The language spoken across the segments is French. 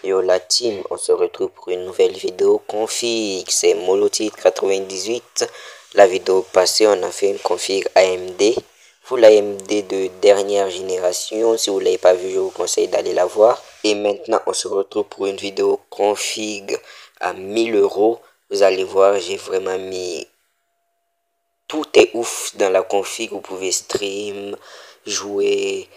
Yo la team, on se retrouve pour une nouvelle vidéo config, c'est Molotite98. La vidéo passée, on a fait une config AMD, full AMD de dernière génération. Si vous l'avez pas vu, je vous conseille d'aller la voir. Et maintenant, on se retrouve pour une vidéo config à 1000 €. Vous allez voir, j'ai vraiment mis... Tout est ouf dans la config, vous pouvez stream, jouer,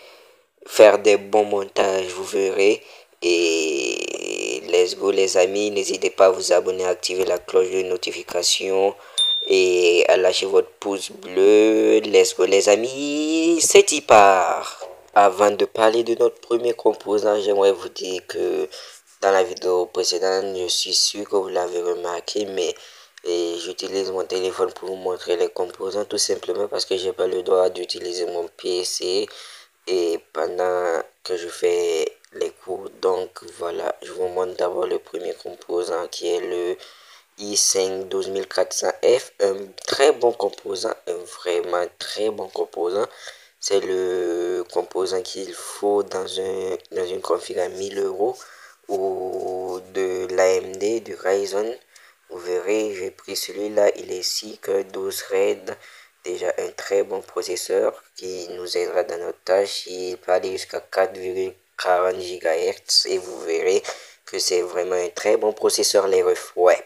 faire des bons montages, vous verrez. Et let's go les amis, n'hésitez pas à vous abonner, à activer la cloche de notification et à lâcher votre pouce bleu. Let's go les amis, c'est y part. Avant de parler de notre premier composant, j'aimerais vous dire que dans la vidéo précédente, je suis sûr que vous l'avez remarqué, mais j'utilise mon téléphone pour vous montrer les composants tout simplement parce que j'ai pas le droit d'utiliser mon PC et pendant que je fais les cours. Donc voilà, je vous montre d'abord le premier composant qui est le i5 12400F, un très bon composant, un vraiment très bon composant. C'est le composant qu'il faut dans une config à 1000 € ou de l'AMD, du Ryzen. Vous verrez, j'ai pris celui-là, il est ici que 12 Red, déjà un très bon processeur qui nous aidera dans notre tâche. Il peut aller jusqu'à 4,40 GHz et vous verrez que c'est vraiment un très bon processeur les refs web.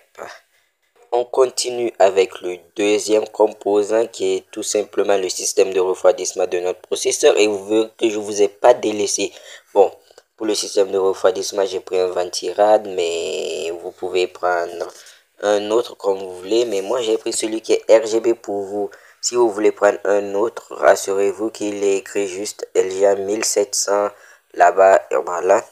On continue avec le deuxième composant qui est tout simplement le système de refroidissement de notre processeur et vous verrez que je vous ai pas délaissé. Bon, pour le système de refroidissement, j'ai pris un Ventirad, mais vous pouvez prendre un autre comme vous voulez. Mais moi, j'ai pris celui qui est RGB pour vous. Si vous voulez prendre un autre, rassurez-vous qu'il est écrit juste LGA 1700 là-bas et voilà.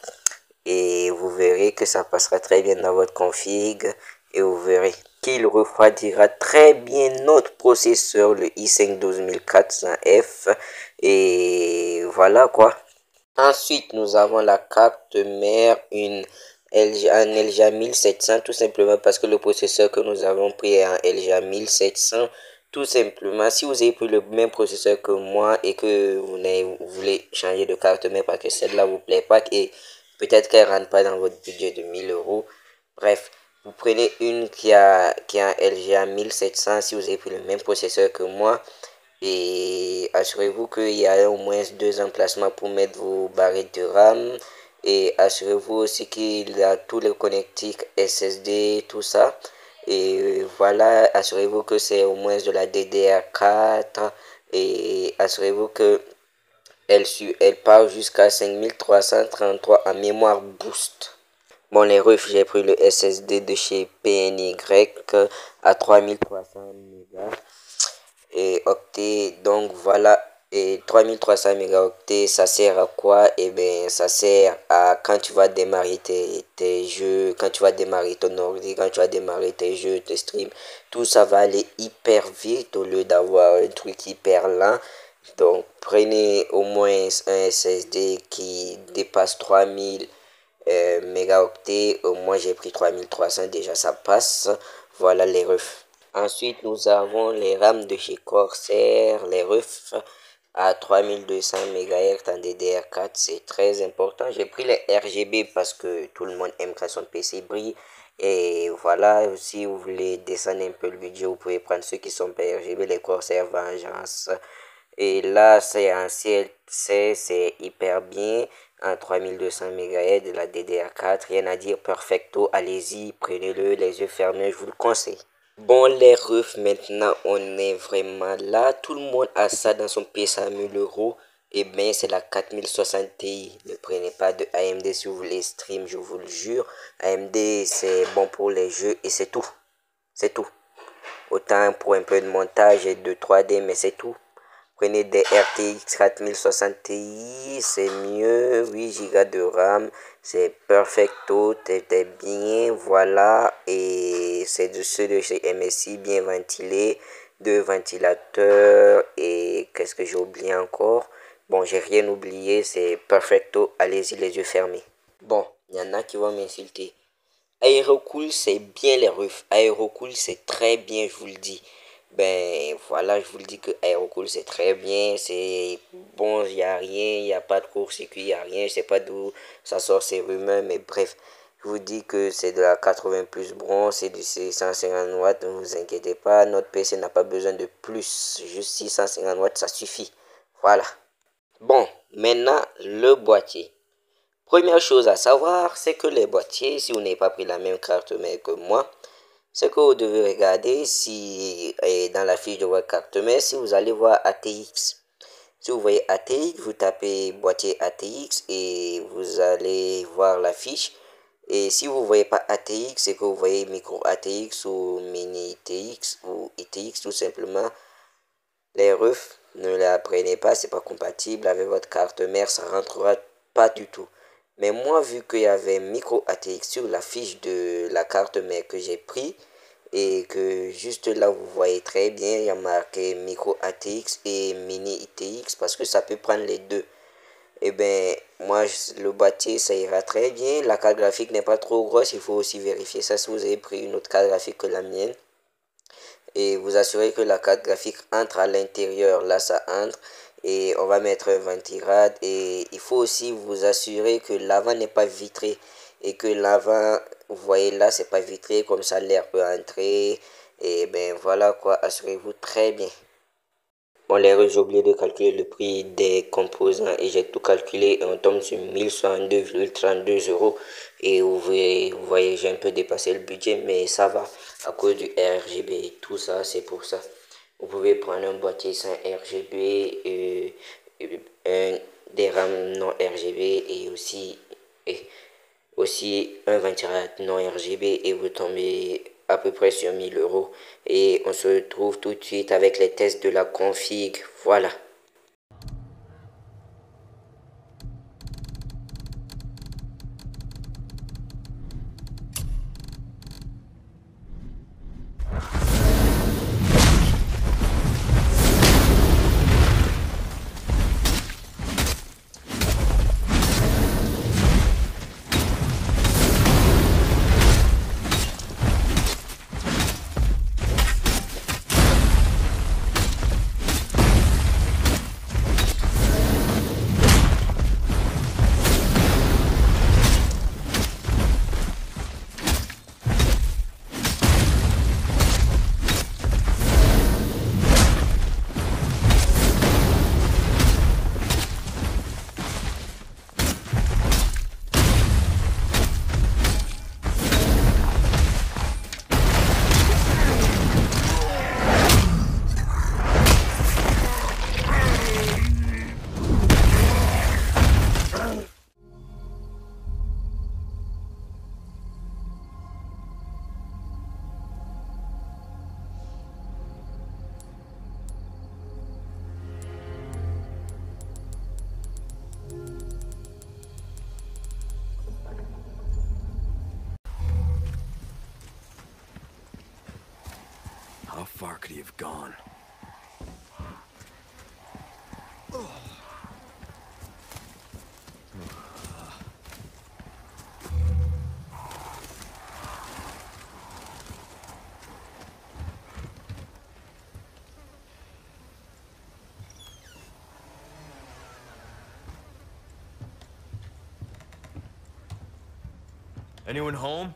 Et vous verrez que ça passera très bien dans votre config et vous verrez qu'il refroidira très bien notre processeur, le i5 12400F. Et voilà quoi. Ensuite, nous avons la carte mère, un LGA 1700, tout simplement parce que le processeur que nous avons pris est un LGA 1700. Tout simplement, si vous avez pris le même processeur que moi et que vous voulez changer de carte mère parce que celle-là vous plaît pas et peut-être qu'elle rentre pas dans votre budget de 1000 €. Bref, vous prenez une qui a un LGA 1700 si vous avez pris le même processeur que moi. Et assurez-vous qu'il y a au moins deux emplacements pour mettre vos barrettes de RAM. Et assurez-vous aussi qu'il y a tous les connectiques SSD, tout ça. Et voilà, assurez-vous que c'est au moins de la DDR4. Et assurez-vous que elle part jusqu'à 5333 en mémoire boost. Bon, les refs, j'ai pris le SSD de chez PNY à 3300 mégas et octets. Donc voilà, et 3300 mégaoctets, ça sert à quoi? Et bien, ça sert à quand tu vas démarrer tes jeux, quand tu vas démarrer ton ordi, quand tu vas démarrer tes jeux, tes streams, tout ça va aller hyper vite au lieu d'avoir un truc hyper lent. Donc prenez au moins un SSD qui dépasse 3000 mégaoctets. Moi j'ai pris 3300, déjà ça passe. Voilà les refs. Ensuite, nous avons les RAM de chez Corsair, les refs à 3200 MHz en DDR4, c'est très important. J'ai pris les RGB parce que tout le monde aime quand son PC brille. Et voilà, si vous voulez descendre un peu le budget, vous pouvez prendre ceux qui sont pas RGB, les Corsair Vengeance. Et là, c'est un CLC, c'est hyper bien, en 3200 MHz de la DDR4. Rien à dire, perfecto, allez-y, prenez-le, les yeux fermés, je vous le conseille. Bon, les refs, maintenant, on est vraiment là. Tout le monde a ça dans son PC à 1000 €. Et bien, c'est la 4060 Ti. Ne prenez pas de AMD si vous voulez stream, je vous le jure. AMD, c'est bon pour les jeux et c'est tout. C'est tout. Autant pour un peu de montage et de 3D, mais c'est tout. Prenez des RTX 4060 Ti, c'est mieux. 8 Go de RAM, c'est perfecto, c'était bien, voilà. Et c'est de ceux de chez MSI, bien ventilé, deux ventilateurs. Et qu'est-ce que j'ai oublié encore? Bon, j'ai rien oublié, c'est perfecto, allez-y les yeux fermés. Bon, il y en a qui vont m'insulter. Aerocool, c'est bien les refs. Aerocool, c'est très bien, je vous le dis. Ben voilà, je vous le dis que Aerocool c'est très bien, c'est bon, il n'y a rien, il n'y a pas de court-circuit, il n'y a rien, je sais pas d'où ça sort ces rumeurs, mais bref, je vous dis que c'est de la 80 plus bronze, c'est du 650 watts, ne vous inquiétez pas, notre PC n'a pas besoin de plus, juste 650 watts, ça suffit. Voilà. Bon, maintenant, le boîtier. Première chose à savoir, c'est que les boîtiers, si vous n'avez pas pris la même carte mère que moi, c'est que vous devez regarder si, dans la fiche de votre carte mère, si vous allez voir ATX. Si vous voyez ATX, vous tapez boîtier ATX et vous allez voir la fiche. Et si vous ne voyez pas ATX, c'est que vous voyez micro ATX ou mini ITX ou ITX tout simplement. Les refs, ne la prenez pas, c'est pas compatible avec votre carte mère, ça rentrera pas du tout. Mais moi, vu qu'il y avait micro ATX sur la fiche de la carte mère que j'ai pris, et que juste là, vous voyez très bien, il y a marqué micro ATX et mini ITX parce que ça peut prendre les deux. Et ben, moi, le boîtier, ça ira très bien. La carte graphique n'est pas trop grosse, il faut aussi vérifier ça si vous avez pris une autre carte graphique que la mienne et vous assurez que la carte graphique entre à l'intérieur. Là, ça entre et on va mettre un ventirad et il faut aussi vous assurer que l'avant n'est pas vitré et que l'avant, vous voyez là, c'est pas vitré, comme ça l'air peut entrer et ben voilà quoi, assurez-vous très bien. Bon, les j'ai oublié de calculer le prix des composants et j'ai tout calculé et on tombe sur 1062,32 euros. Et vous voyez, j'ai un peu dépassé le budget, mais ça va à cause du RGB et tout ça, c'est pour ça. Vous pouvez prendre un boîtier sans RGB, des RAM non RGB et aussi un ventirateur non RGB et vous tombez à peu près sur 1000 euros. Et on se retrouve tout de suite avec les tests de la config. Voilà. How far could he have gone? Anyone home?